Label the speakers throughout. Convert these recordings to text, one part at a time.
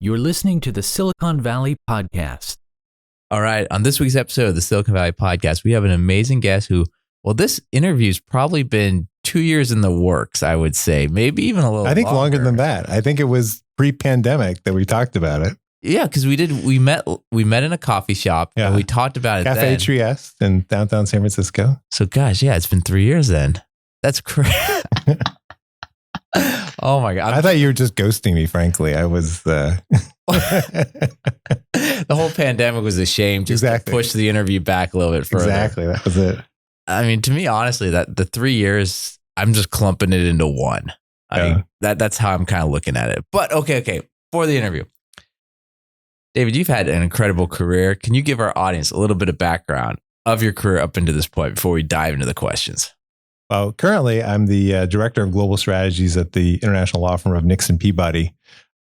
Speaker 1: You're listening to the Silicon Valley Podcast.
Speaker 2: All right. On this week's episode of the Silicon Valley Podcast, we have an amazing guest who, well, this interview's probably been 2 years in the works, I would say. Maybe even a little
Speaker 3: I think longer than that. I think it was pre-pandemic that we talked about it.
Speaker 2: Yeah, because we met in a coffee shop and we talked about it
Speaker 3: Cafe
Speaker 2: then.
Speaker 3: Trieste in downtown San Francisco.
Speaker 2: So gosh, yeah, it's been 3 years then. That's crazy. Oh my God.
Speaker 3: I thought you were just ghosting me, frankly. I was...
Speaker 2: The whole pandemic was a shame just to push the interview back a little bit further.
Speaker 3: Exactly. That was it.
Speaker 2: I mean, to me, honestly, that the 3 years, I'm just clumping it into one. I mean, that's how I'm kind of looking at it. But okay. For the interview. David, you've had an incredible career. Can you give our audience a little bit of background of your career up into this point before we dive into the questions?
Speaker 3: Well, currently, I'm the director of global strategies at the international law firm of Nixon Peabody.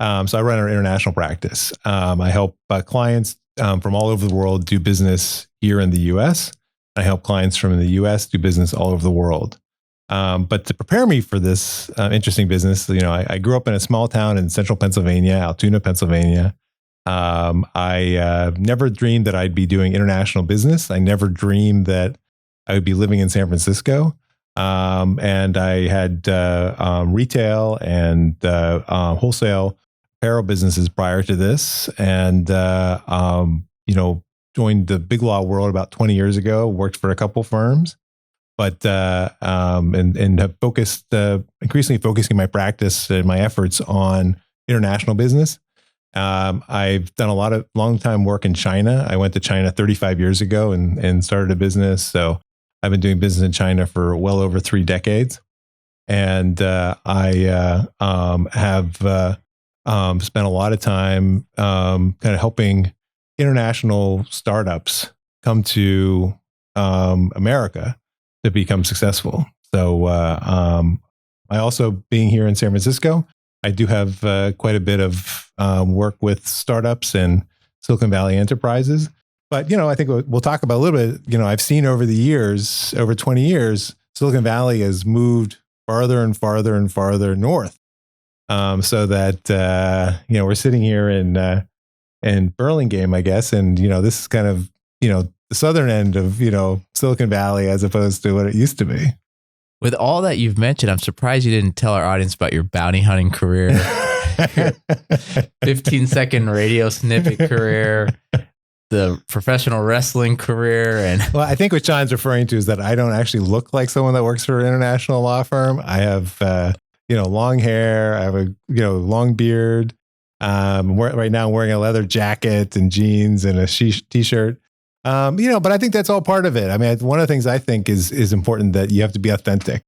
Speaker 3: So I run our international practice. I help clients from all over the world do business here in the U.S. I help clients from the U.S. do business all over the world. But to prepare me for this interesting business, I grew up in a small town in central Pennsylvania, Altoona, Pennsylvania. I never dreamed that I'd be doing international business. I never dreamed that I would be living in San Francisco. And I had retail and wholesale apparel businesses prior to this, and joined the big law world about 20 years ago. Worked for a couple firms, but and have focused increasingly focusing my practice and my efforts on international business. I've done long time work in China. I went to China 35 years ago and started a business. So I've been doing business in China for well over 3 decades. And I have spent a lot of time kind of helping international startups come to America to become successful. So I also, being here in San Francisco, I do have quite a bit of work with startups and Silicon Valley enterprises. But, I think we'll talk about a little bit, I've seen over the years, over 20 years, Silicon Valley has moved farther and farther and farther north. So that, we're sitting here in Burlingame, I guess. And, this is kind of, the southern end of, Silicon Valley as opposed to what it used to be.
Speaker 2: With all that you've mentioned, I'm surprised you didn't tell our audience about your bounty hunting career, your 15-second radio snippet career, the professional wrestling career.
Speaker 3: Well, I think what Sean's referring to is that I don't actually look like someone that works for an international law firm. I have, long hair. I have a, long beard. Right now I'm wearing a leather jacket and jeans and a t-shirt. But I think that's all part of it. I mean, one of the things I think is important, that you have to be authentic.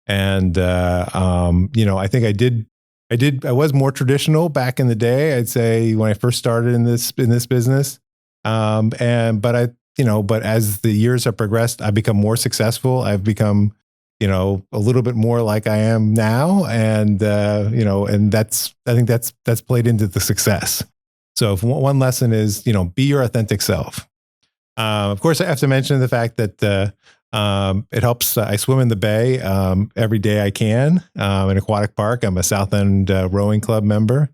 Speaker 3: And, I think I was more traditional back in the day. I'd say when I first started in this business. But as the years have progressed, I've become more successful. I've become, a little bit more like I am now. And, and I think that's played into the success. So if one lesson is, be your authentic self. Of course, I have to mention the fact that it helps. I swim in the bay every day I can in Aquatic Park. I'm a South End Rowing Club member,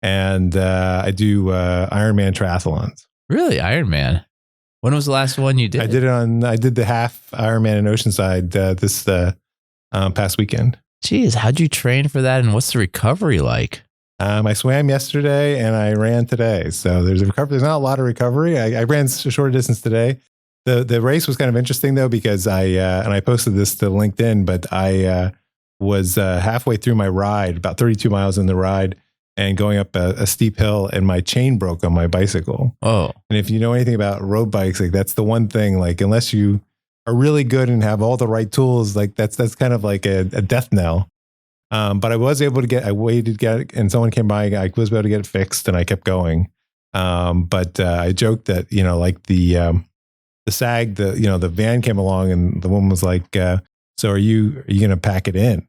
Speaker 3: and I do Ironman triathlons.
Speaker 2: Really? Ironman? When was the last one you did?
Speaker 3: I did the half Ironman in Oceanside this past weekend.
Speaker 2: Geez, how'd you train for that, and what's the recovery like?
Speaker 3: I swam yesterday and I ran today. So there's a recovery. There's not a lot of recovery. I ran a short distance today. The race was kind of interesting though, because I posted this to LinkedIn, but I was halfway through my ride, about 32 miles in the ride, and going up a steep hill, and my chain broke on my bicycle.
Speaker 2: Oh. And
Speaker 3: if you know anything about road bikes, like that's the one thing, like unless you are really good and have all the right tools, like that's kind of like a death knell. But I was able to I waited to get it, and someone came by, I was able to get it fixed, and I kept going. But I joked that, like the SAG, the van came along, and the woman was like, so are you going to pack it in?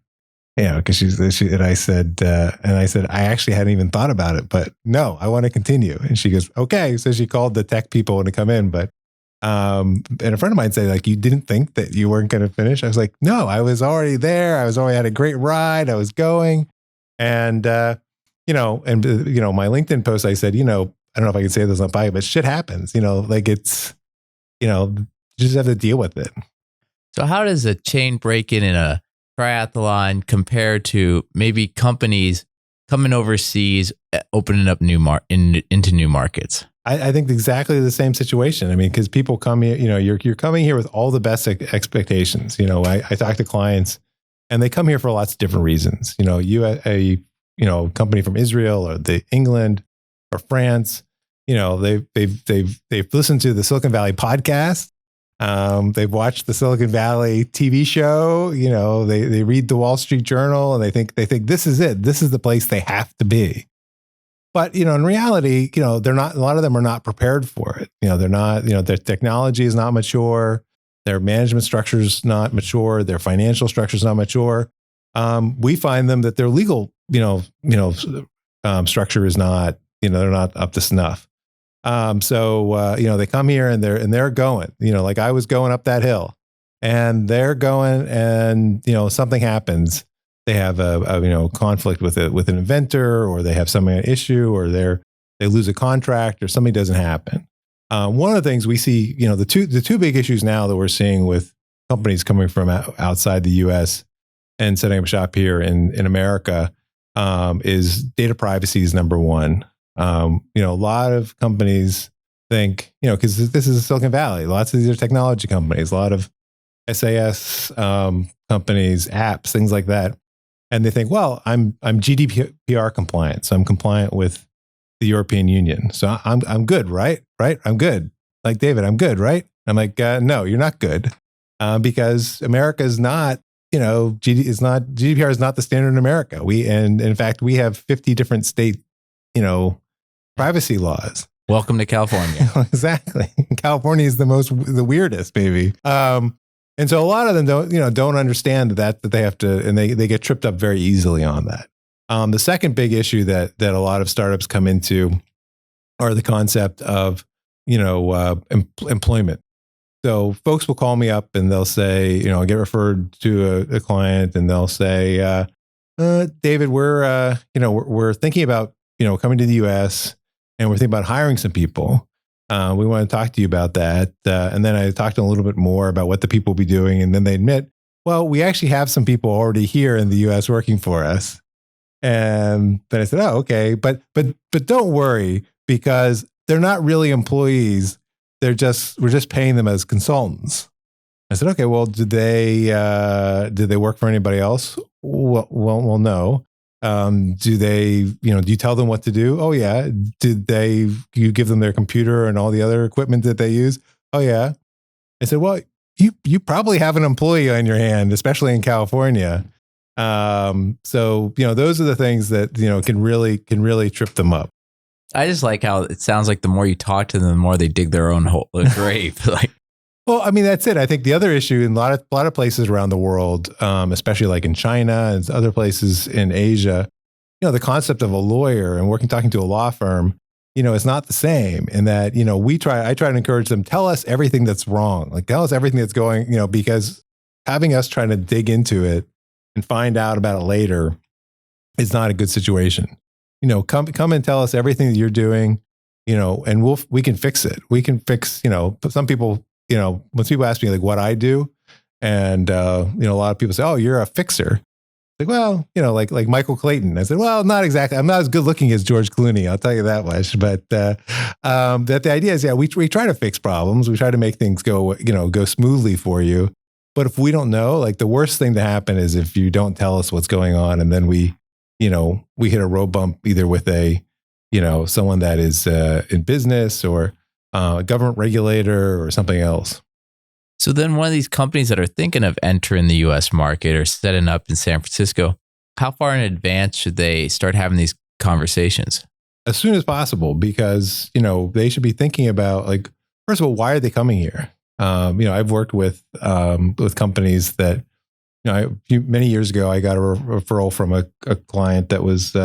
Speaker 3: Because and I said, I actually hadn't even thought about it, but no, I want to continue. And she goes, okay. So she called the tech people to come in, but and a friend of mine said, like, you didn't think that you weren't going to finish? I was like, no, I was already there. I had a great ride. I was going. And, and my LinkedIn post, I said, I don't know if I can say this on podcast, but shit happens, like it's, you just have to deal with it.
Speaker 2: So how does a chain break-in a triathlon compare to maybe companies coming overseas, opening up into new markets?
Speaker 3: I think exactly the same situation. I mean, because people come here, you're coming here with all the best expectations. I talk to clients and they come here for lots of different reasons. A company from Israel or England or France, they've listened to the Silicon Valley podcast. They've watched the Silicon Valley TV show. They read the Wall Street Journal and they think this is it. This is the place they have to be. But, in reality, they're not, a lot of them are not prepared for it. They're not, their technology is not mature. Their management structure is not mature. Their financial structure is not mature. We find them that their legal, structure is not, they're not up to snuff. So they come here and they're going, like I was going up that hill and they're going and, something happens. They have a conflict with an inventor, or they have some issue, or they lose a contract, or something doesn't happen. One of the things we see, the two big issues now that we're seeing with companies coming from outside the U.S. and setting up shop here in America is data privacy is number one. A lot of companies think, because this is Silicon Valley, lots of these are technology companies, a lot of SAS companies, apps, things like that. And they think, well, I'm GDPR compliant, so I'm compliant with the European Union, so I'm good, right? Right? I'm good. Like David, I'm good, right? I'm like, no, you're not good, because America is not, GDPR is not the standard in America. And in fact, we have 50 different state, privacy laws.
Speaker 2: Welcome to California.
Speaker 3: Exactly. California is the weirdest, maybe. And so a lot of them don't understand that they have to, and they get tripped up very easily on that. The second big issue that a lot of startups come into are the concept of, employment. So folks will call me up and they'll say, I get referred to a client and they'll say, David, we're thinking about, coming to the US and we're thinking about hiring some people. We want to talk to you about that. And then I talked to them a little bit more about what the people will be doing. And then they admit, well, we actually have some people already here in the US working for us. And then I said, oh, okay. But don't worry, because they're not really employees. We're just paying them as consultants. I said, okay, well, did they work for anybody else? Well, no. Do you tell them what to do? Oh yeah. You give them their computer and all the other equipment that they use? Oh yeah. I said, well, you probably have an employee on your hand, especially in California. So, those are the things that, can really trip them up.
Speaker 2: I just like how it sounds like the more you talk to them, the more they dig their own grave.
Speaker 3: Well, I mean, that's it. I think the other issue in a lot of places around the world, especially like in China and other places in Asia, the concept of a lawyer and talking to a law firm, it's not the same. In that, I try to encourage them, tell us everything that's wrong. Like tell us everything that's going, because having us trying to dig into it and find out about it later is not a good situation. Come and tell us everything that you're doing, and we can fix it. We can fix, some people, when people ask me like what I do, and a lot of people say, "Oh, you're a fixer." Like, well, like Michael Clayton. I said, well, not exactly. I'm not as good looking as George Clooney. I'll tell you that much. But that the idea is, we try to fix problems. We try to make things go smoothly for you. But if we don't know, like the worst thing to happen is if you don't tell us what's going on, and then we hit a road bump either with someone that is in business or a government regulator or something else.
Speaker 2: So then one of these companies that are thinking of entering the US market or setting up in San Francisco, how far in advance should they start having these conversations?
Speaker 3: As soon as possible, because, they should be thinking about, like, first of all, why are they coming here? I've worked with companies that, many years ago, I got a referral from a client that was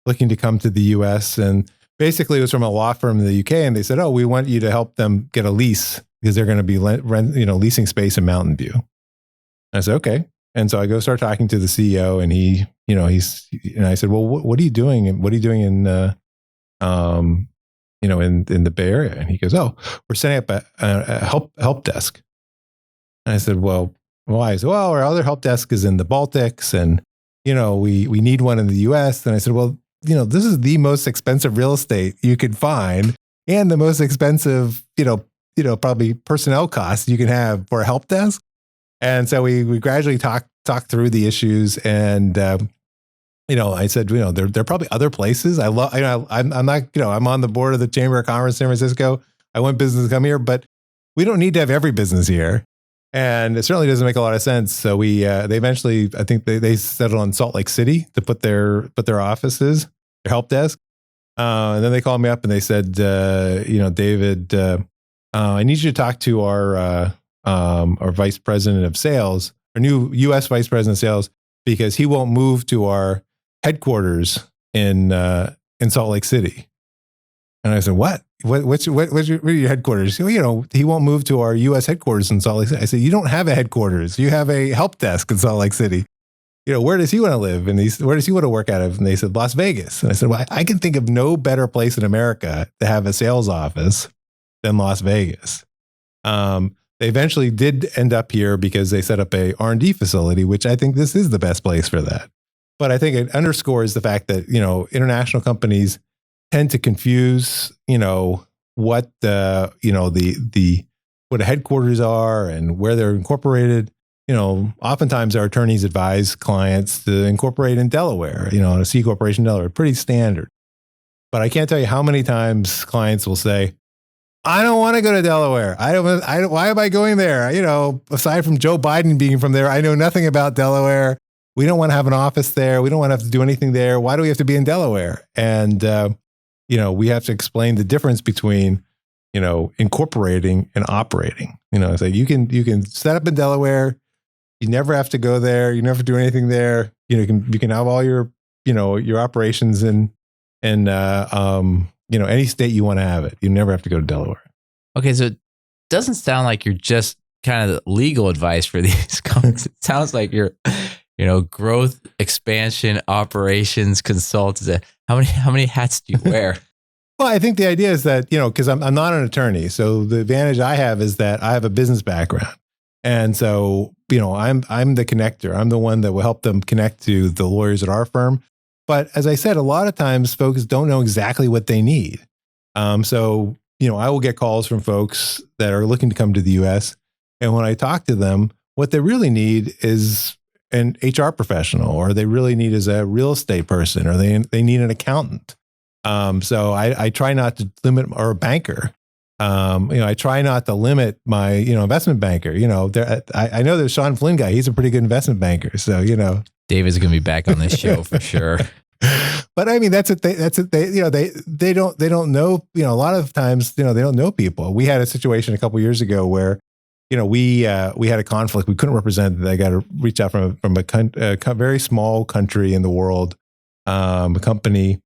Speaker 3: looking to come to the US, and basically it was from a law firm in the UK, and they said, oh, we want you to help them get a lease because they're going to be leasing space in Mountain View. And I said, okay. And so I go start talking to the CEO, and he and I said, well, what are you doing? And what are you doing in, in the Bay Area? And he goes, oh, we're setting up a help desk. And I said, well, why? He said, well, our other help desk is in the Baltics, and we need one in the US. And I said, well, this is the most expensive real estate you could find, and the most expensive, probably personnel costs you can have for a help desk. And so we gradually talked through the issues, and I said, there are probably other places. I'm not, I'm on the board of the Chamber of Commerce in San Francisco. I want business to come here, but we don't need to have every business here. And it certainly doesn't make a lot of sense. So they eventually, I think they settled on Salt Lake City to put their offices, their help desk. And then they called me up and they said, David, I need you to talk to our vice president of sales, our new U.S. vice president of sales, because he won't move to our headquarters in Salt Lake City. And I said, what? What's your headquarters? He won't move to our U.S. headquarters in Salt Lake City. I said, you don't have a headquarters. You have a help desk in Salt Lake City. Where does he want to live? And where does he want to work out of? And they said, Las Vegas. And I said, well, I can think of no better place in America to have a sales office than Las Vegas. They eventually did end up here because they set up a R&D facility, which I think this is the best place for that. But I think it underscores the fact that, international companies tend to confuse, what what the headquarters are and where they're incorporated. Oftentimes our attorneys advise clients to incorporate in Delaware, a C corporation in Delaware, pretty standard. But I can't tell you how many times clients will say, I don't want to go to Delaware. Why am I going there? Aside from Joe Biden being from there, I know nothing about Delaware. We don't want to have an office there. We don't want to have to do anything there. Why do we have to be in Delaware? And, we have to explain the difference between, incorporating and operating. So you can set up in Delaware. You never have to go there. You never do anything there. You can have all your, your operations in any state you want to have it. You never have to go to Delaware.
Speaker 2: Okay, so it doesn't sound like you're just kind of legal advice for these companies. It sounds like you're, growth, expansion, operations, consultants. How many hats do you wear?
Speaker 3: Well, I think the idea is that, because I'm not an attorney. So the advantage I have is that I have a business background. And so, I'm the connector. I'm the one that will help them connect to the lawyers at our firm. But as I said, a lot of times folks don't know exactly what they need. So, I will get calls from folks that are looking to come to the U.S. And when I talk to them, what they really need is an HR professional, or they really need is a real estate person, or they need an accountant. So I try not to limit, or a banker. I try not to limit my, investment banker. I know there's Sean Flynn guy. He's a pretty good investment banker. So,
Speaker 2: David's going to be back on this show for sure.
Speaker 3: But I mean, they don't know, a lot of times, they don't know people. We had a situation a couple of years ago where, we had a conflict. We couldn't represent. I got to reach out from a very small country in the world, a company.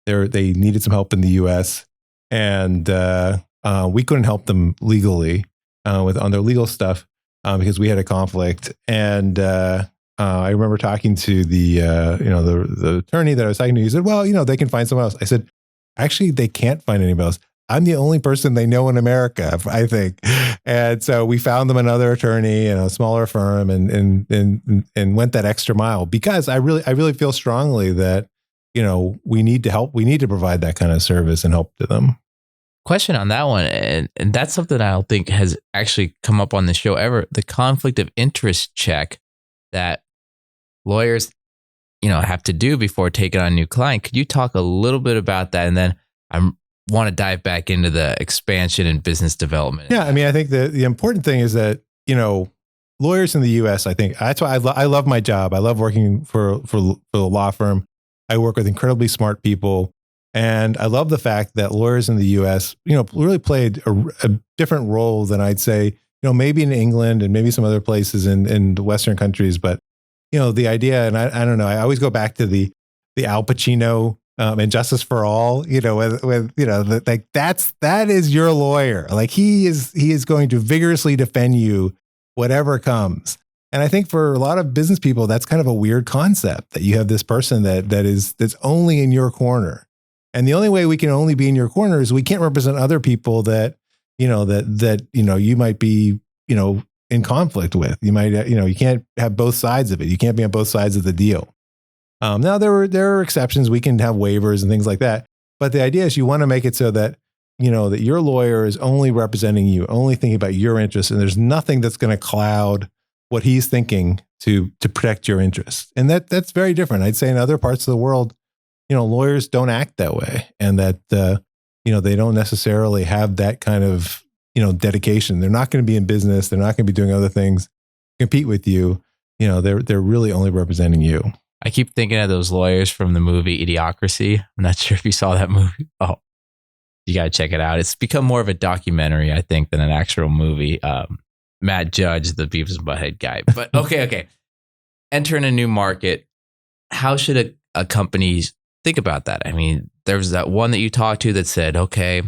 Speaker 3: They needed some help in the U.S. and we couldn't help them legally on their legal stuff because we had a conflict. And I remember talking to the attorney that I was talking to. He said, "Well, they can find someone else." I said, "Actually, they can't find anybody else. I'm the only person they know in America, I think." And so we found them another attorney in a smaller firm, and went that extra mile because I really feel strongly that we need to help. We need to provide that kind of service and help to them.
Speaker 2: Question on that one, and that's something I don't think has actually come up on the show ever. The conflict of interest check that lawyers, have to do before taking on a new client. Could you talk a little bit about that? And then I want to dive back into the expansion and business development.
Speaker 3: Yeah, I mean, I think the important thing is that lawyers in the U.S. I think that's why I love my job. I love working for the law firm. I work with incredibly smart people. And I love the fact that lawyers in the U.S., really played a different role than I'd say, maybe in England and maybe some other places in the Western countries. But, the idea, and I don't know, I always go back to the Al Pacino and Justice for All, that is your lawyer. Like he is going to vigorously defend you, whatever comes. And I think for a lot of business people, that's kind of a weird concept that you have this person that's only in your corner. And the only way we can only be in your corner is we can't represent other people that you might be, in conflict with. You might, you can't have both sides of it. You can't be on both sides of the deal. Now there are exceptions. We can have waivers and things like that. But the idea is you want to make it so that, that your lawyer is only representing you, only thinking about your interests. And there's nothing that's going to cloud what he's thinking to protect your interests. And that's very different. I'd say in other parts of the world, lawyers don't act that way, and that, they don't necessarily have that kind of, dedication. They're not going to be in business. They're not going to be doing other things, compete with you. They're really only representing you.
Speaker 2: I keep thinking of those lawyers from the movie Idiocracy. I'm not sure if you saw that movie. Oh, you got to check it out. It's become more of a documentary, I think, than an actual movie. Matt Judge, the Beavis and Butthead guy. But okay. Entering a new market, how should a company think about that? I mean, there was that one that you talked to that said, okay,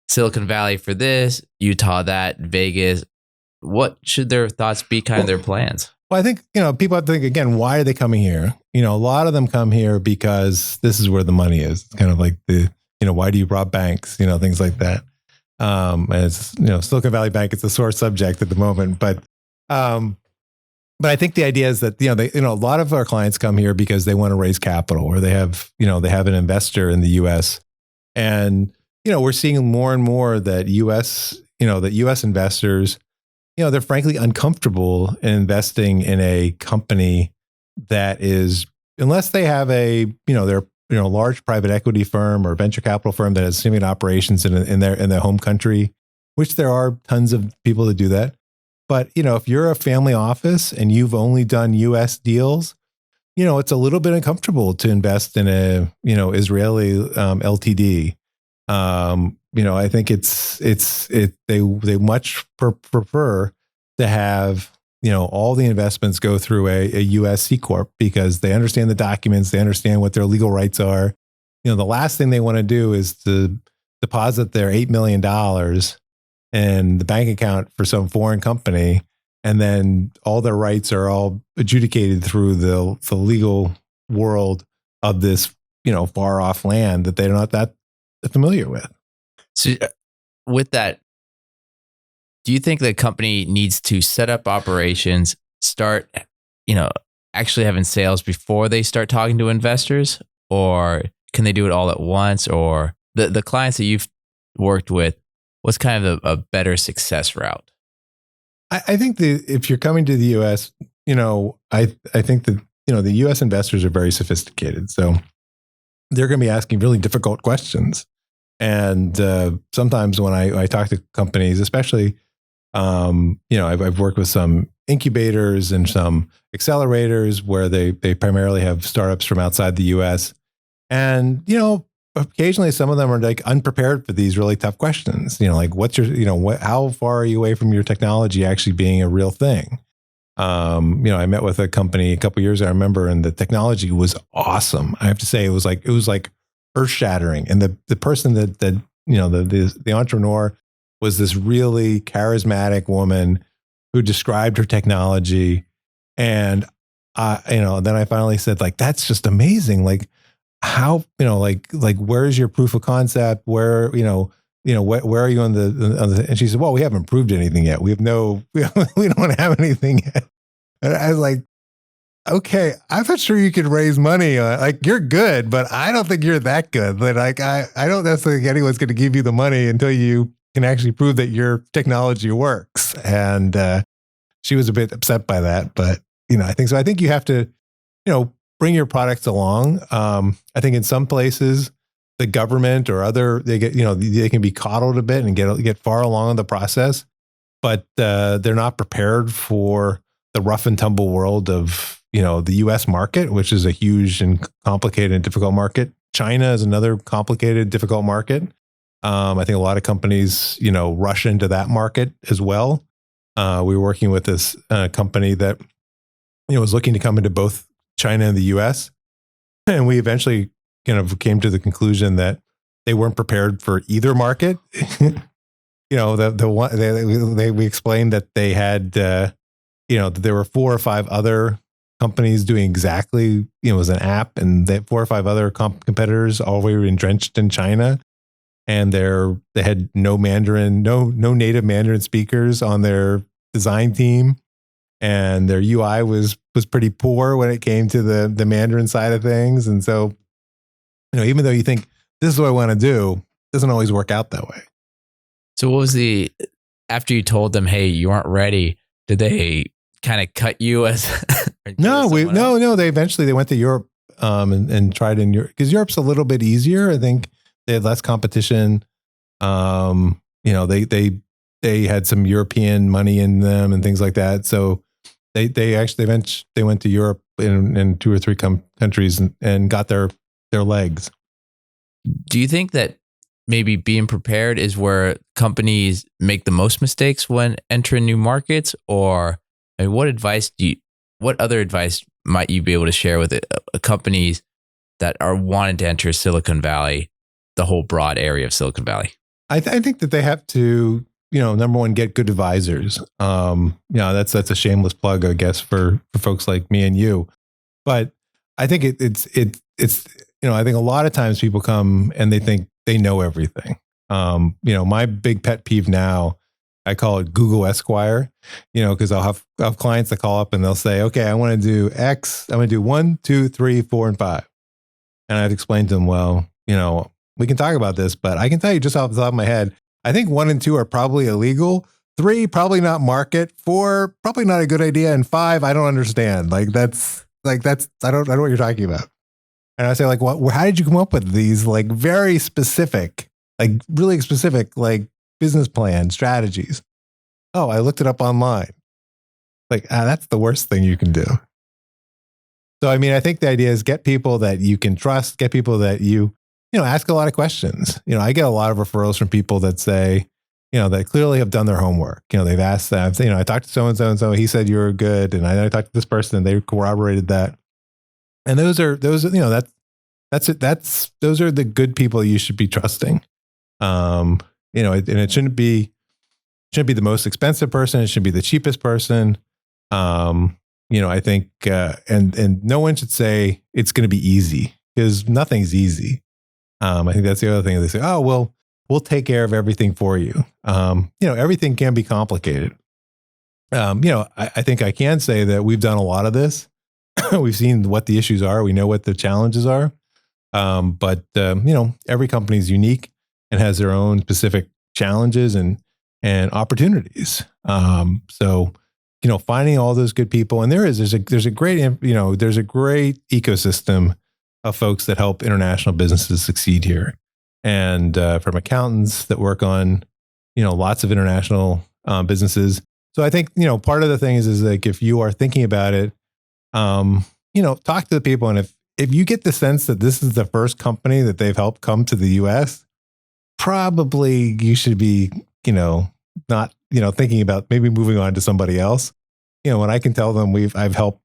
Speaker 2: Silicon Valley for this, Utah that, Vegas. What should their thoughts be, kind of their plans?
Speaker 3: Well, I think, people have to think, again, why are they coming here? A lot of them come here because this is where the money is. It's kind of like why do you rob banks? Things like that. And it's, Silicon Valley Bank, it's a sore subject at the moment, but I think the idea is that, a lot of our clients come here because they want to raise capital, or they have an investor in the US. And, we're seeing more and more that US investors, they're frankly uncomfortable in investing in a company that is, unless they have a large private equity firm or venture capital firm that has significant operations in their home country, which there are tons of people that do that. But, if you're a family office and you've only done US deals, it's a little bit uncomfortable to invest in a, Israeli LTD. I think they much prefer to have, all the investments go through a US C Corp, because they understand the documents, they understand what their legal rights are. The last thing they want to do is to deposit their $8 million in the bank account for some foreign company, and then all their rights are all adjudicated through the legal world of this, far off land that they're not that familiar with.
Speaker 2: So with that, do you think the company needs to set up operations, start, actually having sales before they start talking to investors, or can they do it all at once? Or the clients that you've worked with, what's kind of a better success route?
Speaker 3: I think if you're coming to the US, I think that, the US investors are very sophisticated. So they're going to be asking really difficult questions. And sometimes when I talk to companies, especially, I've worked with some incubators and some accelerators where they primarily have startups from outside the US. And, occasionally some of them are like unprepared for these really tough questions. Like what's your, how far are you away from your technology actually being a real thing? I met with a company a couple of years ago, I remember, and the technology was awesome. I have to say, it was like earth shattering. And the person that the entrepreneur was this really charismatic woman who described her technology. And, then I finally said, like, that's just amazing. Like, how, like where's your proof of concept? Where, where are you on the, and she said, well, we haven't proved anything yet. We don't have anything yet. And I was like, okay, I'm not sure you could raise money. Like, you're good, but I don't think you're that good. But like, I don't necessarily think anyone's going to give you the money until you can actually prove that your technology works. And she was a bit upset by that, but I think so. I think you have to, bring your products along. I think in some places, the government or other, they get, they can be coddled a bit and get far along in the process, but they're not prepared for the rough and tumble world of, the US market, which is a huge and complicated and difficult market. China is another complicated, difficult market. I think a lot of companies, rush into that market as well. We were working with this company that, was looking to come into both China and the US. And we eventually kind of came to the conclusion that they weren't prepared for either market. We explained that they had, that there were 4 or 5 other companies doing exactly, it was an app, and they 4 or 5 other competitors all were entrenched in China, and they had no Mandarin, no native Mandarin speakers on their design team, and their UI was pretty poor when it came to the Mandarin side of things. And so, even though you think this is what I want to do, it doesn't always work out that way.
Speaker 2: So what was after you told them, hey, you aren't ready, did they kind of cut you as
Speaker 3: No, they eventually went to Europe and tried in Europe, because Europe's a little bit easier. I think they had less competition. They had some European money in them and things like that. So they went to Europe in 2 or 3 countries and got their legs.
Speaker 2: Do you think that maybe being prepared is where companies make the most mistakes when entering new markets? Or what other advice might you be able to share with companies that are wanting to enter Silicon Valley, the whole broad area of Silicon Valley?
Speaker 3: I think that they have to, number one, get good advisors. That's a shameless plug, I guess, for folks like me and you. But I think it's I think a lot of times people come and they think they know everything. My big pet peeve now, I call it Google Esquire, because I'll have clients that call up and they'll say, okay, I want to do X. I want to do 1, 2, 3, 4, and 5. And I'd explain to them, well, we can talk about this, but I can tell you just off the top of my head, I think 1 and 2 are probably illegal. 3, probably not market. 4, probably not a good idea. And 5, I don't understand. I don't know what you're talking about. And I say, how did you come up with these very specific, really specific, business plan strategies? Oh, I looked it up online. That's the worst thing you can do. So, I think the idea is get people that you can trust, get people that ask a lot of questions. I get a lot of referrals from people that say, that clearly have done their homework. They've asked that, I talked to so and so, he said you were good. And I talked to this person and they corroborated that. And those are those are the good people you should be trusting. And it shouldn't be the most expensive person. It should be the cheapest person. I think, and no one should say it's going to be easy, because nothing's easy. I think that's the other thing. They say, oh, well, we'll take care of everything for you. Everything can be complicated. I think I can say that we've done a lot of this. We've seen what the issues are. We know what the challenges are. But every company is unique and has their own specific challenges and opportunities. So, finding all those good people, and there's a great ecosystem of folks that help international businesses succeed here. And from accountants that work on, lots of international businesses. So I think, part of the thing is if you are thinking about it, talk to the people. And if you get the sense that this is the first company that they've helped come to the US, probably you should be, not, thinking about maybe moving on to somebody else. When I can tell them I've helped,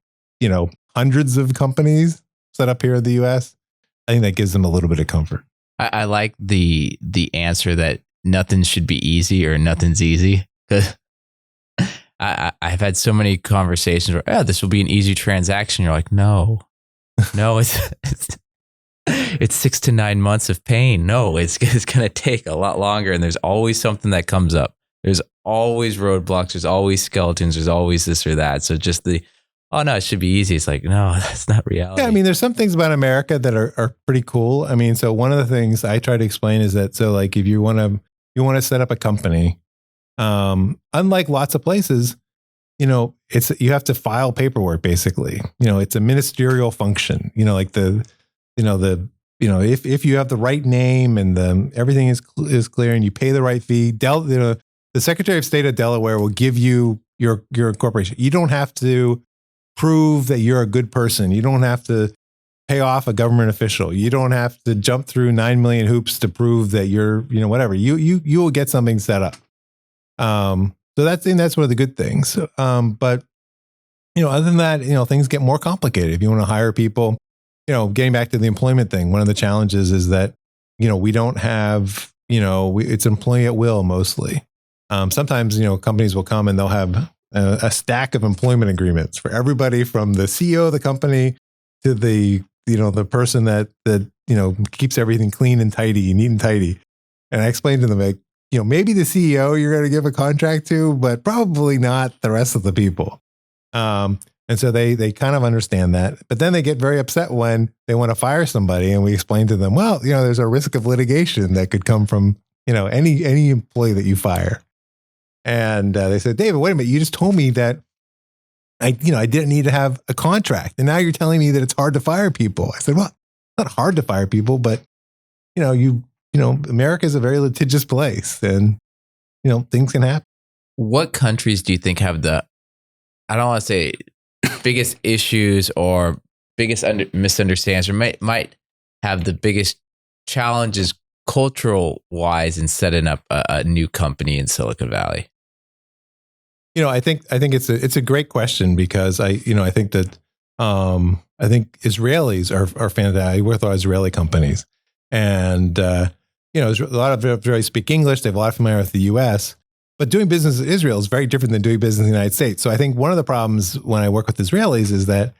Speaker 3: hundreds of companies set up here in the US, I think that gives them a little bit of comfort.
Speaker 2: I like the answer that nothing should be easy or nothing's easy. Because I've had so many conversations where, this will be an easy transaction. You're like, no, it's 6 to 9 months of pain. No, it's going to take a lot longer. And there's always something that comes up. There's always roadblocks. There's always skeletons. There's always this or that. So just oh no, it should be easy. It's like, no, that's not reality.
Speaker 3: Yeah, there's some things about America that are pretty cool. So one of the things I try to explain is that, if you want to set up a company, unlike lots of places, you have to file paperwork basically. It's a ministerial function. If you have the right name and everything is clear and you pay the right fee, the Secretary of State of Delaware will give you your incorporation. You don't have to prove that you're a good person. You don't have to pay off a government official. You don't have to jump through 9 million hoops to prove that you're, whatever. You will get something set up. So that's one of the good things. But other than that, things get more complicated. If you want to hire people, getting back to the employment thing, one of the challenges is that, we don't have, it's employee at will mostly. Sometimes, companies will come and they'll have a stack of employment agreements for everybody from the CEO of the company to the person that keeps everything clean and tidy, neat and tidy. And I explained to them, like, maybe the CEO you're going to give a contract to, but probably not the rest of the people. And so they kind of understand that, but then they get very upset when they want to fire somebody, and we explain to them, well, there's a risk of litigation that could come from any employee that you fire. And they said, David, wait a minute, you just told me that I didn't need to have a contract, and now you're telling me that it's hard to fire people. I said, well, it's not hard to fire people, but America is a very litigious place, and things can happen.
Speaker 2: What countries do you think have I don't want to say biggest issues or biggest misunderstandings, or might have the biggest challenges cultural wise in setting up a new company in Silicon Valley?
Speaker 3: I think it's a great question, because I think that I think Israelis are fantastic. I work with a lot of Israeli companies, and a lot of Israelis speak English. They have a lot of familiarity with the U.S. But doing business in Israel is very different than doing business in the United States. So I think one of the problems when I work with Israelis is that,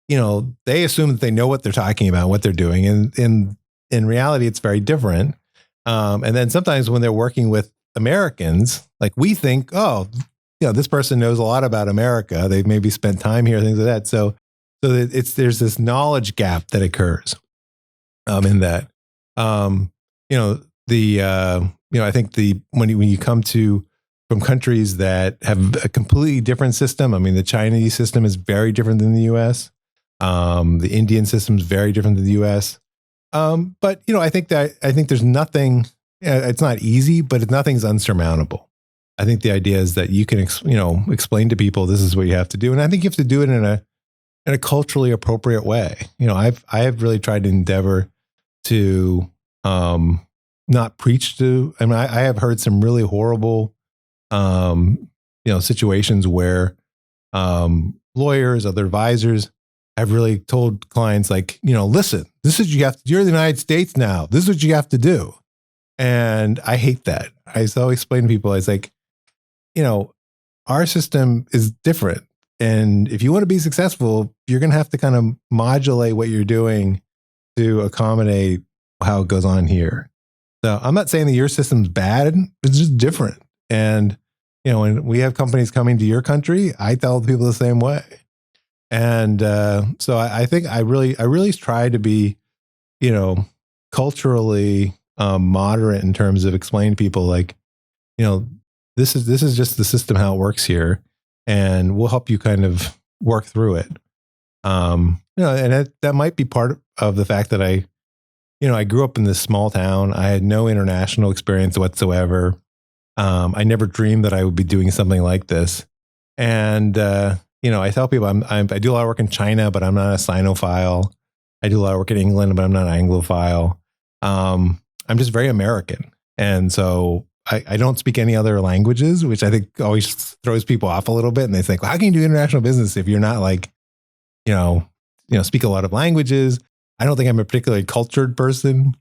Speaker 3: they assume that they know what they're talking about, what they're doing. And in reality, it's very different. And then sometimes when they're working with Americans, like, we think, oh, this person knows a lot about America. They've maybe spent time here, things like that. So there's this knowledge gap that occurs in that. I think when you come from countries that have a completely different system. I mean, the Chinese system is very different than the U.S. The Indian system is very different than the U.S. But I think there's nothing. It's not easy, but nothing's unsurmountable. I think the idea is that you can explain to people this is what you have to do, and I think you have to do it in a culturally appropriate way. I have really tried to endeavor to not preach to. I mean, I have heard some really horrible situations where lawyers, other advisors have really told clients, like, listen, this is what you have to do. You're in the United States now. This is what you have to do. And I hate that. I always explain to people, it's like, our system is different. And if you want to be successful, you're going to have to kind of modulate what you're doing to accommodate how it goes on here. So I'm not saying that your system's bad. It's just different. And, when we have companies coming to your country, I tell people the same way. And so I think I really try to be, culturally moderate in terms of explaining to people, like, this is just the system, how it works here, and we'll help you kind of work through it. And that might be part of the fact that I grew up in this small town. I had no international experience whatsoever. I never dreamed that I would be doing something like this. And, I tell people I do a lot of work in China, but I'm not a Sinophile. I do a lot of work in England, but I'm not an Anglophile. I'm just very American. And so I don't speak any other languages, which I think always throws people off a little bit. And they think, well, how can you do international business if you're not like, speak a lot of languages? I don't think I'm a particularly cultured person.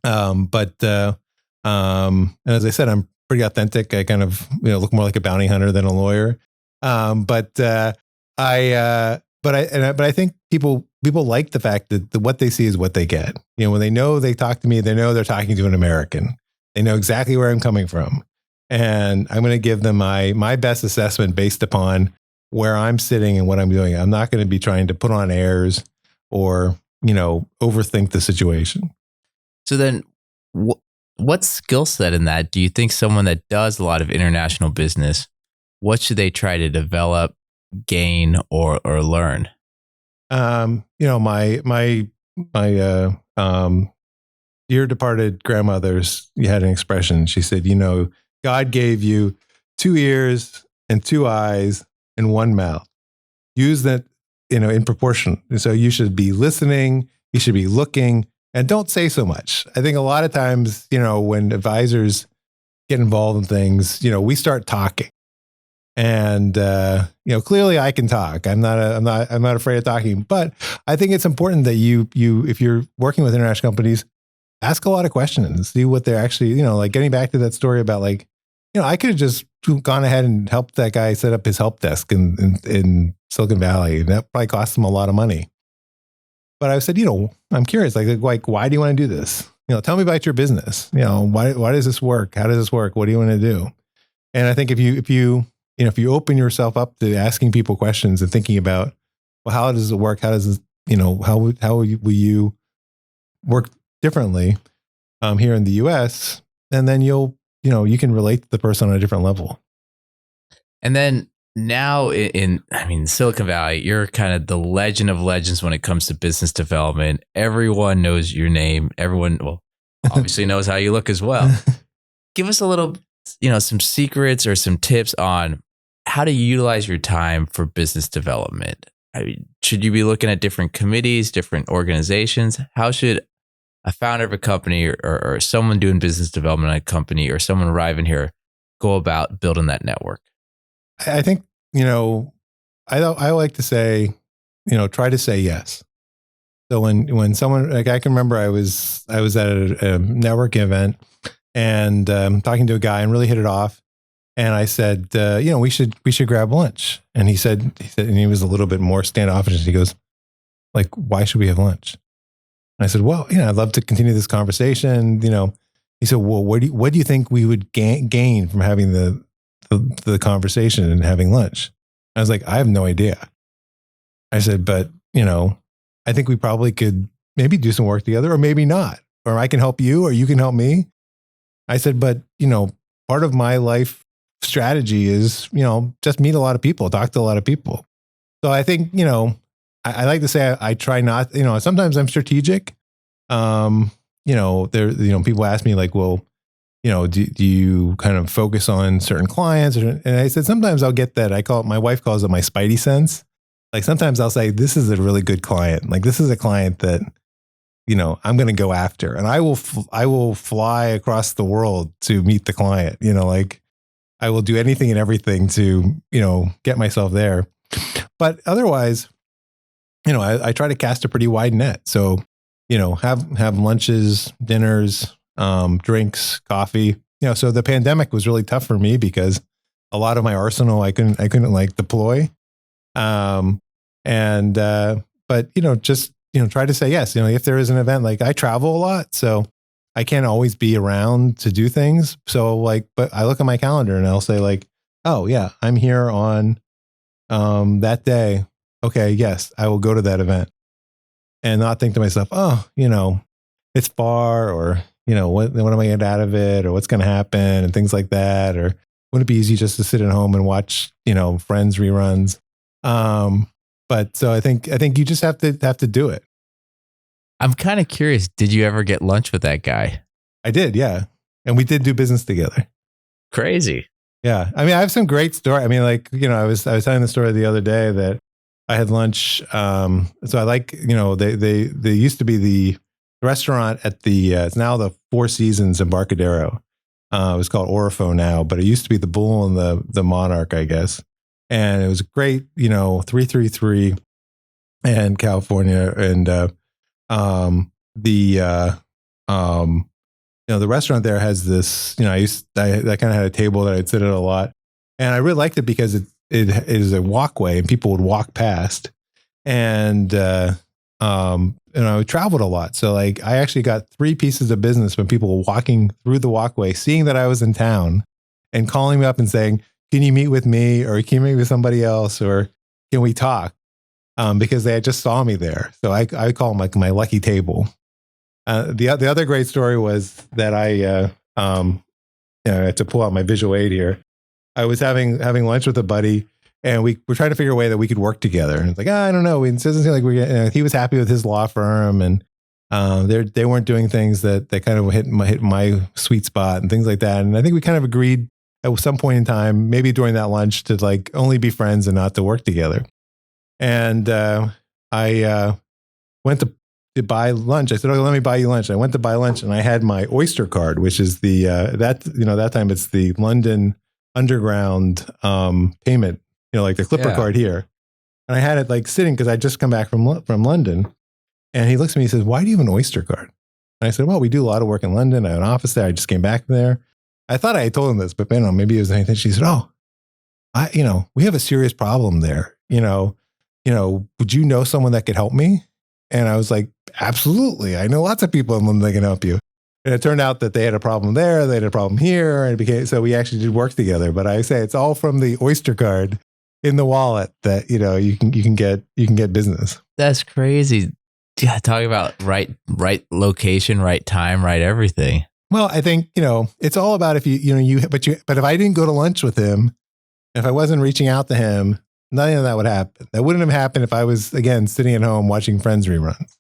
Speaker 3: But and as I said, I'm pretty authentic. I kind of, look more like a bounty hunter than a lawyer. But I think people like the fact that what they see is what they get. When they talk to me, they know they're talking to an American. They know exactly where I'm coming from. And I'm going to give them my best assessment based upon where I'm sitting and what I'm doing. I'm not going to be trying to put on airs or, overthink the situation.
Speaker 2: So then what skill set in that do you think someone that does a lot of international business, what should they try to develop, gain, or learn? My dear departed grandmother's had an expression. She said, God gave you 2 ears and 2 eyes and 1 mouth. Use that, in proportion. So you should be listening, you should be looking, and don't say so much. I think a lot of times, when advisors get involved in things, we start talking. And clearly I can talk. I'm not afraid of talking. But I think it's important that you if you're working with international companies, ask a lot of questions, see what they're actually, like getting back to that story about like,
Speaker 3: I could have just gone ahead and helped that guy set up his help desk in Silicon Valley. And that probably cost him a lot of money. But I said, I'm curious, like, why do you want to do this? Tell me about your business. Why does this work? How does this work? What do you want to do? And I think if you open yourself up to asking people questions and thinking about, well, how does it work? How does this, how will you work differently here in the US? And then you can relate to the person on a different level.
Speaker 2: And then now in Silicon Valley, you're kind of the legend of legends when it comes to business development. Everyone knows your name. Everyone, obviously knows how you look as well. Give us a little, some secrets or some tips on how to utilize your time for business development. Should you be looking at different committees, different organizations? How should a founder of a company or someone doing business development at a company or someone arriving here go about building that network?
Speaker 3: I think, I like to say, try to say yes. So when someone, like I can remember I was at a networking event and talking to a guy and really hit it off. And I said, we should grab lunch. And he said, and he was a little bit more standoffish. He goes, like, why should we have lunch? And I said, well, I'd love to continue this conversation. He said, well, what do you think we would gain from having the conversation and having lunch? I was like, I have no idea. I said, but, I think we probably could maybe do some work together or maybe not, or I can help you or you can help me. I said, but, part of my life strategy is, just meet a lot of people, talk to a lot of people. So I think, I like to say I try not, sometimes I'm strategic. People ask me like, well, do you kind of focus on certain clients? And I said, sometimes I'll get that. My wife calls it my spidey sense. Like sometimes I'll say, this is a really good client. Like this is a client that, I'm going to go after, and I will fly across the world to meet the client. Like I will do anything and everything to, get myself there. But otherwise, I try to cast a pretty wide net. So, have lunches, dinners, drinks, coffee. So the pandemic was really tough for me because a lot of my arsenal I couldn't like deploy. But just try to say yes. If there is an event, like I travel a lot, so I can't always be around to do things. So but I look at my calendar and I'll say like, oh yeah, I'm here on that day. Okay, yes, I will go to that event, and not think to myself, oh, it's far, or what am I going to get out of it, or what's going to happen, and things like that. Or wouldn't it be easy just to sit at home and watch Friends reruns? But so I think you just have to do it.
Speaker 2: I'm kind of curious. Did you ever get lunch with that guy?
Speaker 3: I did, yeah, and we did do business together.
Speaker 2: Crazy.
Speaker 3: Yeah, I have some great story. I was telling the story the other day that I had lunch. So I like, they used to be the restaurant at the, it's now the Four Seasons Embarcadero. It was called Orifo now, but it used to be the Bull and the Monarch, I guess. And it was great, 333 and California. And, the restaurant there has this, I kind of had a table that I'd sit at a lot, and I really liked it because it is a walkway and people would walk past, and I traveled a lot. So I actually got 3 pieces of business when people were walking through the walkway, seeing that I was in town and calling me up and saying, can you meet with me, or can you meet with somebody else, or can we talk? Because they just saw me there. So I call them like my lucky table. The other great story was that I had to pull out my visual aid here. I was having lunch with a buddy, and we were trying to figure a way that we could work together. And it's like, I don't know. It doesn't seem like he was happy with his law firm, and they weren't doing things that kind of hit my sweet spot and things like that. And I think we kind of agreed at some point in time, maybe during that lunch, to only be friends and not to work together. And I went to buy lunch. I said, "Oh, let me buy you lunch." I went to buy lunch, and I had my Oyster card, which is the that time it's the London Underground payment, like the Clipper card here. And I had it sitting because I just come back from London. And he looks at me and says, "Why do you have an Oyster card?" And I said, "Well, we do a lot of work in London. I have an office there. I just came back there." I thought I had told him this, but maybe it was anything. She said, "Oh, we have a serious problem there. Would you know someone that could help me?" And I was like, "Absolutely. I know lots of people in London that can help you." And it turned out that they had a problem there, they had a problem here, and so we actually did work together. But I say it's all from the Oyster card in the wallet that you can get business.
Speaker 2: That's crazy. Yeah, talking about right location, right time, right everything.
Speaker 3: Well, I think it's all about if but if I didn't go to lunch with him, if I wasn't reaching out to him, none of that would happen. That wouldn't have happened if I was, again, sitting at home watching Friends reruns.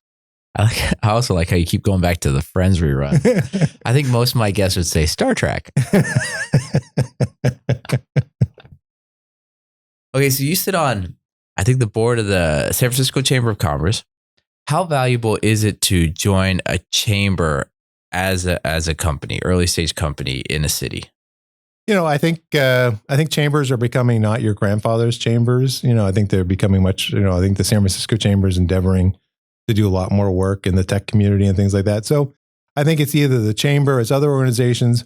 Speaker 2: I also like how you keep going back to the Friends rerun. I think most of my guests would say Star Trek. Okay, so you sit on, I think, the board of the San Francisco Chamber of Commerce. How valuable is it to join a chamber as a company, early stage company in a city?
Speaker 3: I think chambers are becoming not your grandfather's chambers. I think they're becoming much. I think the San Francisco Chamber is endeavoring to do a lot more work in the tech community and things like that. So I think it's either the chamber, it's other organizations.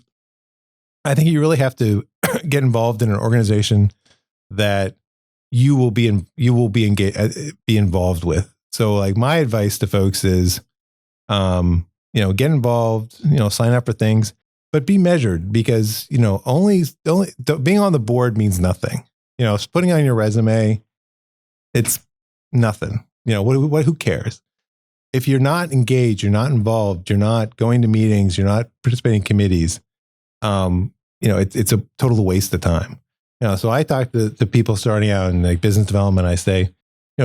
Speaker 3: I think you really have to get involved in an organization that you will be involved with. So like my advice to folks is, get involved, sign up for things, but be measured, because, only being on the board means nothing. Putting on your resume, it's nothing. Who cares? If you're not engaged, you're not involved, you're not going to meetings, you're not participating in committees, it's a total waste of time. So I talk to people starting out in like business development. I say,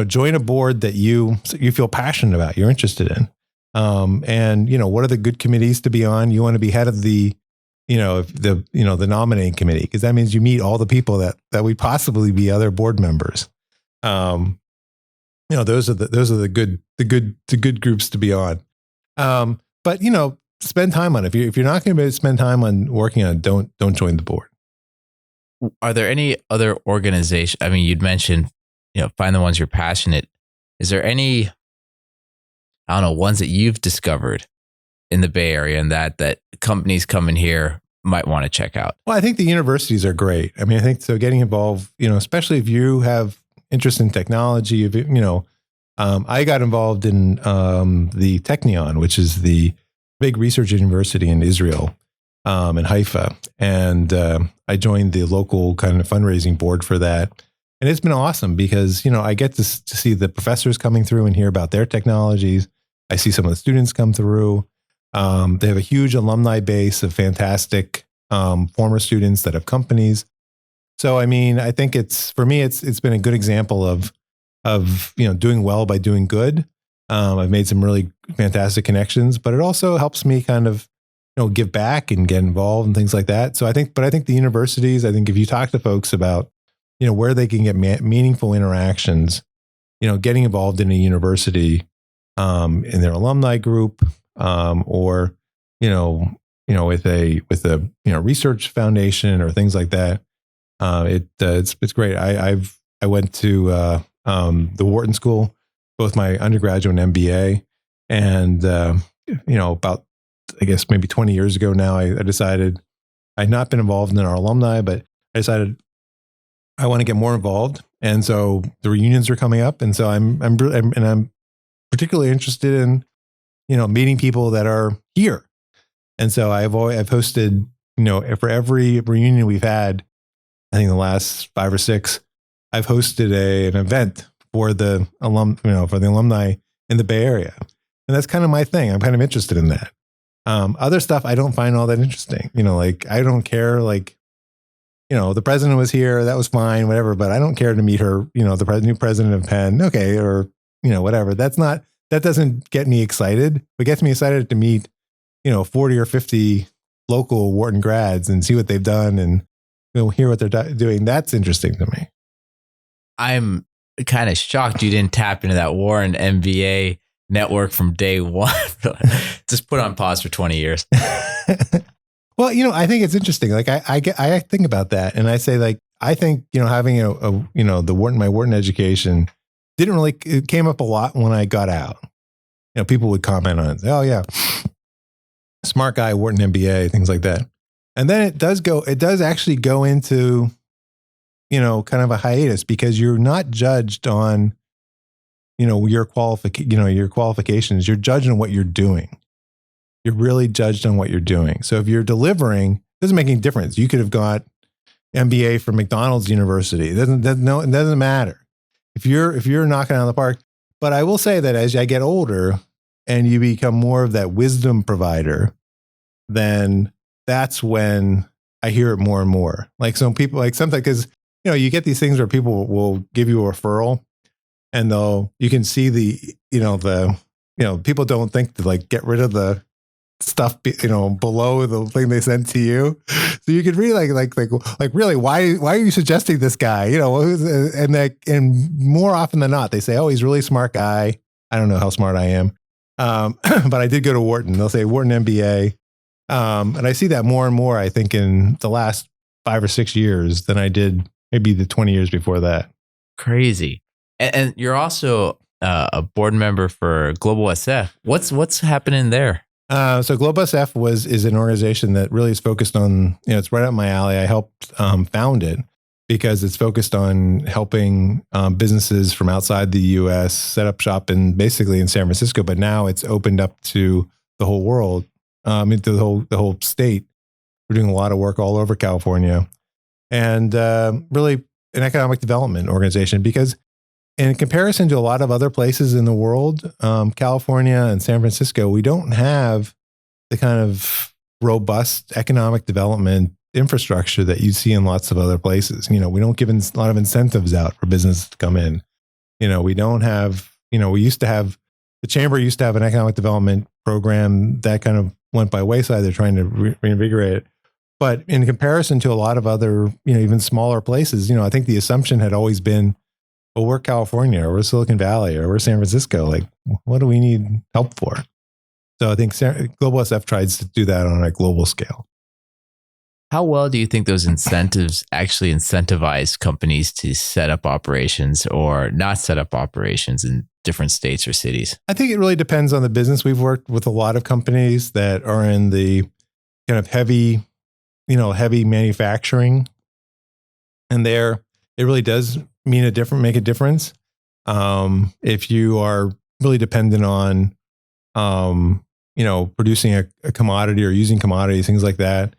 Speaker 3: join a board that you feel passionate about, you're interested in. And what are the good committees to be on? You want to be head of the nominating committee, because that means you meet all the people that would possibly be other board members. Those are the good groups to be on. But spend time on it. If you're not going to spend time on working on it, don't join the board.
Speaker 2: Are there any other organizations? I mean, you'd mentioned, find the ones you're passionate. Is there any, I don't know, ones that you've discovered in the Bay Area and that companies coming here might want to check out?
Speaker 3: Well, I think the universities are great. I mean, I think so. Getting involved, especially if you have interest in technology, I got involved in the Technion, which is the big research university in Israel, in Haifa. And I joined the local kind of fundraising board for that. And it's been awesome because, I get to see the professors coming through and hear about their technologies. I see some of the students come through. They have a huge alumni base of fantastic former students that have companies. So, I mean, I think it's been a good example of doing well by doing good. I've made some really fantastic connections, but it also helps me kind of, give back and get involved and things like that. So I think the universities, if you talk to folks about, where they can get meaningful interactions, getting involved in a university, in their alumni group, or, with a research foundation or things like that. It's great. I went to the Wharton School, both my undergraduate and MBA, and about, I guess maybe 20 years ago now, I decided I'd not been involved in our alumni, but I decided I want to get more involved, and so the reunions are coming up, and so I'm particularly interested in meeting people that are here, and so I've hosted for every reunion we've had. I think the last 5 or 6, I've hosted an event for the alumni in the Bay Area. And that's kind of my thing. I'm kind of interested in that. Other stuff I don't find all that interesting. I don't care, the president was here, that was fine, whatever, but I don't care to meet her, the new president of Penn. Okay. Or, whatever. That doesn't get me excited. What gets me excited to meet, 40 or 50 local Wharton grads and see what they've done and hear what they're doing. That's interesting to me.
Speaker 2: I'm kind of shocked you didn't tap into that Warren MBA network from day one. Just put on pause for 20 years.
Speaker 3: Well, I think it's interesting. I think about that, and I say, I think having my Wharton education it came up a lot when I got out. People would comment on it. Oh yeah, smart guy, Wharton MBA, things like that. And then it does actually go into, kind of a hiatus because you're not judged on, your qualifications. You're judged on what you're doing. You're really judged on what you're doing. So if you're delivering, it doesn't make any difference. You could have got MBA from McDonald's University. It doesn't matter if you're knocking out of the park. But I will say that as I get older and you become more of that wisdom provider, then that's when I hear it more and more. Like some people, like sometimes, because you get these things where people will give you a referral, and you can see people don't think to like get rid of the stuff below the thing they sent to you, so you could really like really why are you suggesting this guy, and more often than not they say, oh, he's a really smart guy. I don't know how smart I am, but I did go to Wharton. They'll say Wharton MBA, and I see that more and more, I think, in the last 5 or 6 years than I did maybe the 20 years before that.
Speaker 2: Crazy. And you're also a board member for Global SF. What's happening there?
Speaker 3: So Global SF is an organization that really is focused on, it's right up my alley. I helped found it because it's focused on helping businesses from outside the U.S. set up shop basically in San Francisco, but now it's opened up to the whole world, into the whole state. We're doing a lot of work all over California, and really an economic development organization because in comparison to a lot of other places in the world, California and San Francisco, we don't have the kind of robust economic development infrastructure that you see in lots of other places. We don't give a lot of incentives out for business to come in. We don't have, we used to have, the chamber used to have an economic development program that kind of went by wayside. They're trying to reinvigorate it. But in comparison to a lot of other, even smaller places, I think the assumption had always been, well, we're California, or we're Silicon Valley, or we're San Francisco. Like, what do we need help for? So I think Global SF tries to do that on a global scale.
Speaker 2: How well do you think those incentives actually incentivize companies to set up operations or not set up operations in different states or cities?
Speaker 3: I think it really depends on the business. We've worked with a lot of companies that are in the kind of heavy manufacturing, and there it really does make a difference. If you are really dependent on, producing a commodity or using commodities, things like that,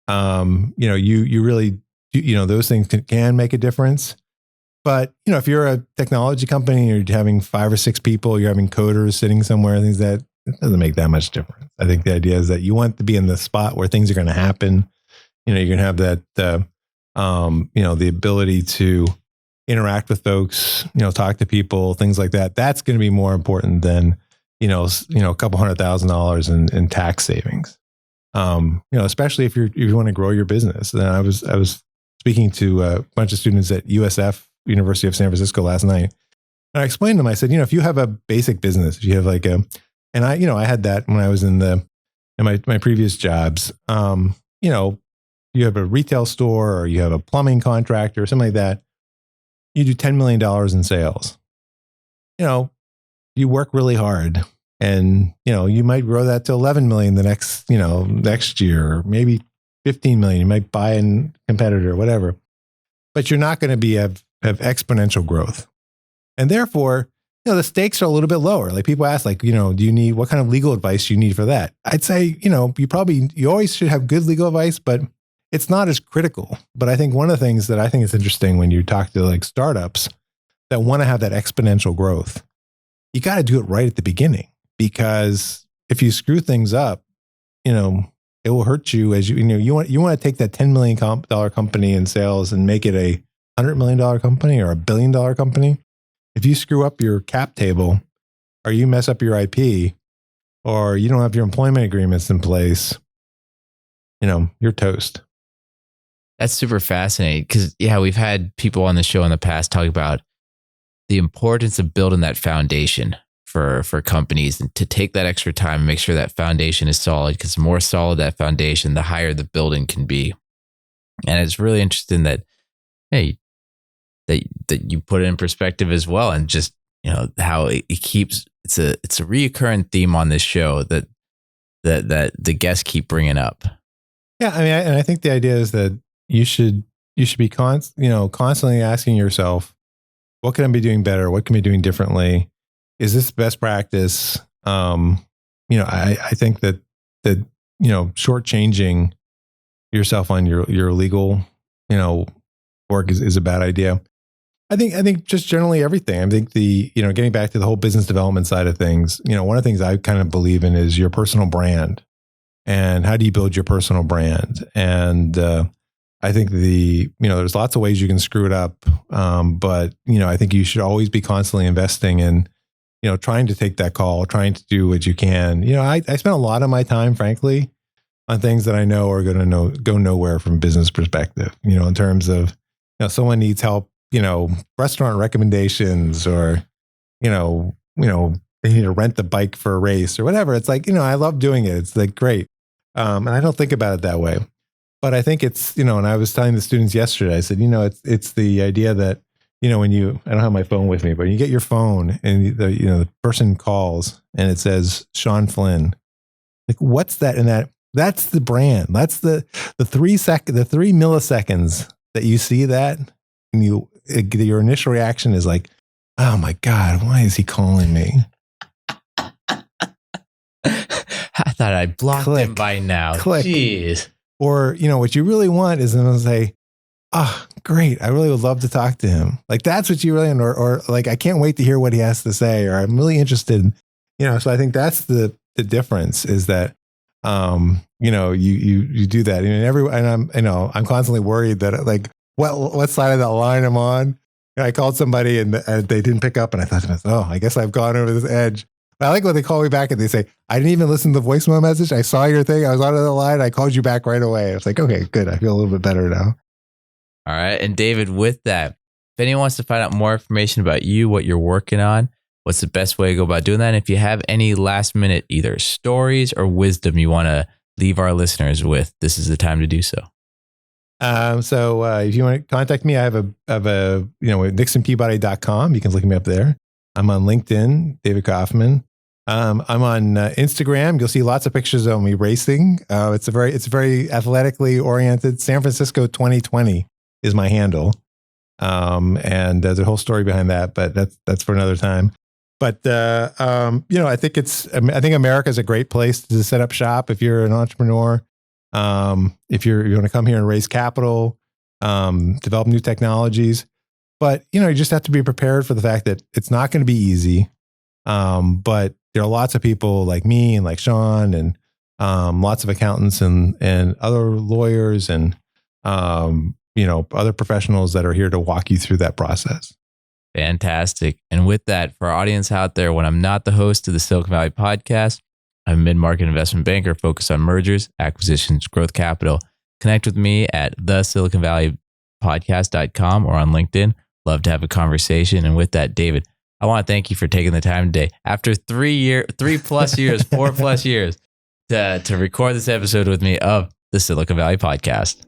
Speaker 3: you really, those things can make a difference. But, if you're a technology company, you're having 5 or 6 people, you're having coders sitting somewhere, things that it doesn't make that much difference. I think the idea is that you want to be in the spot where things are going to happen. You're going to have that, the ability to interact with folks, talk to people, things like that. That's going to be more important than, a couple $100,000 in tax savings. Especially if you want to grow your business. And I was speaking to a bunch of students at USF, University of San Francisco, last night. And I explained to them, I said, if you have a basic business, if you have like and I had that when I was in my previous jobs, you have a retail store or you have a plumbing contractor or something like that. You do $10 million in sales. You work really hard, and you might grow that to 11 million the next year, or maybe 15 million. You might buy a competitor or whatever, but you're not going to have exponential growth. And therefore, the stakes are a little bit lower. Like people ask, do you need, what kind of legal advice do you need for that? I'd say, you always should have good legal advice, but it's not as critical. But I think one of the things that I think is interesting when you talk to like startups that want to have that exponential growth, you got to do it right at the beginning, because if you screw things up, it will hurt you as you want to take that $10 million company in sales and make it a $100 million company or $1 billion company. If you screw up your cap table, or you mess up your IP, or you don't have your employment agreements in place, you're toast.
Speaker 2: That's super fascinating because, we've had people on the show in the past talk about the importance of building that foundation for companies, and to take that extra time and make sure that foundation is solid, because the more solid that foundation, the higher the building can be. And it's really interesting that, that you put it in perspective as well, and just, how it keeps, it's a reoccurring theme on this show that the guests keep bringing up.
Speaker 3: Yeah, I mean, and I think the idea is that you should be constantly asking yourself, what can I be doing better? What can I be doing differently? Is this best practice? I think that shortchanging yourself on your legal, work is a bad idea. I think just generally everything. I think getting back to the whole business development side of things, one of the things I kind of believe in is your personal brand. And how do you build your personal brand? And I think there's lots of ways you can screw it up. But I think you should always be constantly investing in, trying to take that call, trying to do what you can. I spent a lot of my time, frankly, on things that I know are going to go nowhere from a business perspective, in terms of, someone needs help, restaurant recommendations, or, they need to rent the bike for a race or whatever. It's like, I love doing it. It's like, great. And I don't think about it that way, but I think it's, and I was telling the students yesterday, I said, it's the idea that, when I don't have my phone with me, but you get your phone and the person calls and it says Sean Flynn, like, what's that? And that's the brand. That's the 3 milliseconds that you see that, and your initial reaction is like, oh my God, why is he calling me?
Speaker 2: I thought I blocked him by now.
Speaker 3: Click.
Speaker 2: Jeez.
Speaker 3: Or, what you really want is them to say, oh, great. I really would love to talk to him. Like, that's what you really, or like, I can't wait to hear what he has to say, or I'm really interested. So I think that's the difference, is that, you do that. And I'm constantly worried that, like, what side of that line I'm on. I called somebody and they didn't pick up, and I thought, oh, I guess I've gone over this edge. I like when they call me back and they say, I didn't even listen to the voicemail message. I saw your thing. I was on the line. I called you back right away. I was like, okay, good. I feel a little bit better now.
Speaker 2: All right. And David, with that, if anyone wants to find out more information about you, what you're working on, what's the best way to go about doing that? And if you have any last minute, either stories or wisdom you want to leave our listeners with, this is the time to do so.
Speaker 3: So if you want to contact me, I have a NixonPeabody.com. You can look me up there. I'm on LinkedIn, David Kaufman. I'm on Instagram. You'll see lots of pictures of me racing. It's very athletically oriented. San Francisco 2020 is my handle. And there's a whole story behind that, but that's for another time. But I think America is a great place to set up shop if you're an entrepreneur. If you're going to come here and raise capital, develop new technologies. But, you just have to be prepared for the fact that it's not going to be easy. But there are lots of people like me and like Sean and lots of accountants and other lawyers and, other professionals that are here to walk you through that process.
Speaker 2: Fantastic. And with that, for our audience out there, when I'm not the host of the Silicon Valley podcast, I'm a mid-market investment banker focused on mergers, acquisitions, growth capital. Connect with me at thesiliconvalleypodcast.com or on LinkedIn. Love to have a conversation. And with that, David, I want to thank you for taking the time today, after 4+ years, to record this episode with me of the Silicon Valley podcast.